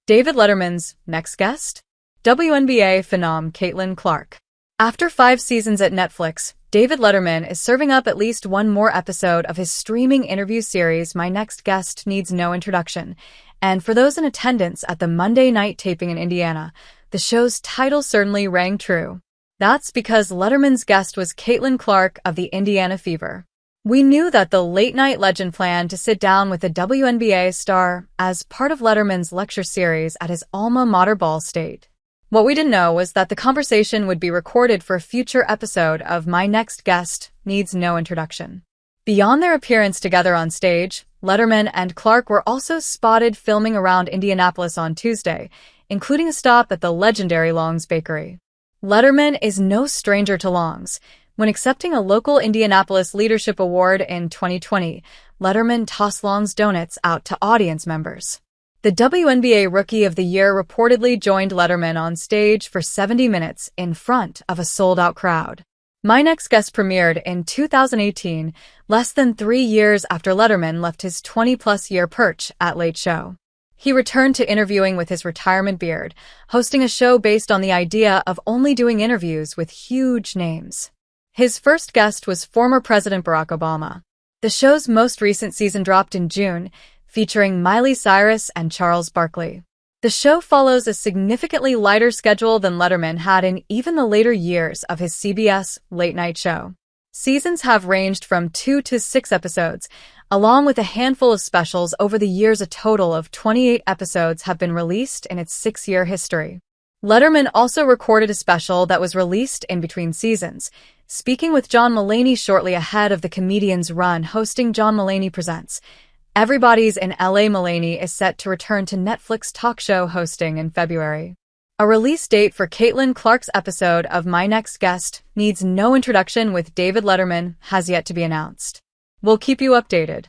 David Letterman's next guest? WNBA phenom Caitlin Clark. After 5 seasons at Netflix, David Letterman is serving up at least one more episode of his streaming interview series, My Next Guest Needs No Introduction. And for those in attendance at the Monday night taping in Indiana, the show's title certainly rang true. That's because Letterman's guest was Caitlin Clark of the Indiana Fever. We knew that the late-night legend planned to sit down with the WNBA star as part of Letterman's lecture series at his alma mater Ball State. What we didn't know was that the conversation would be recorded for a future episode of My Next Guest Needs No Introduction. Beyond their appearance together on stage, Letterman and Clark were also spotted filming around Indianapolis on Tuesday, including a stop at the legendary Long's Bakery. Letterman is no stranger to Long's. When accepting a local Indianapolis Leadership Award in 2020, Letterman tossed Long's donuts out to audience members. The WNBA Rookie of the Year reportedly joined Letterman on stage for 70 minutes in front of a sold-out crowd. My Next Guest premiered in 2018, less than 3 years after Letterman left his 20-plus-year perch at Late Show. He returned to interviewing with his retirement beard, hosting a show based on the idea of only doing interviews with huge names. His first guest was former President Barack Obama. The show's most recent season dropped in June, featuring Miley Cyrus and Charles Barkley. The show follows a significantly lighter schedule than Letterman had in even the later years of his CBS late-night show. Seasons have ranged from 2 to 6 episodes. Along with a handful of specials over the years, a total of 28 episodes have been released in its 6-year history. Letterman also recorded a special that was released in between seasons, speaking with John Mulaney shortly ahead of the comedian's run hosting John Mulaney Presents. Everybody's in LA. Mulaney is set to return to Netflix talk show hosting in February. A release date for Caitlin Clark's episode of My Next Guest Needs No Introduction with David Letterman has yet to be announced. We'll keep you updated.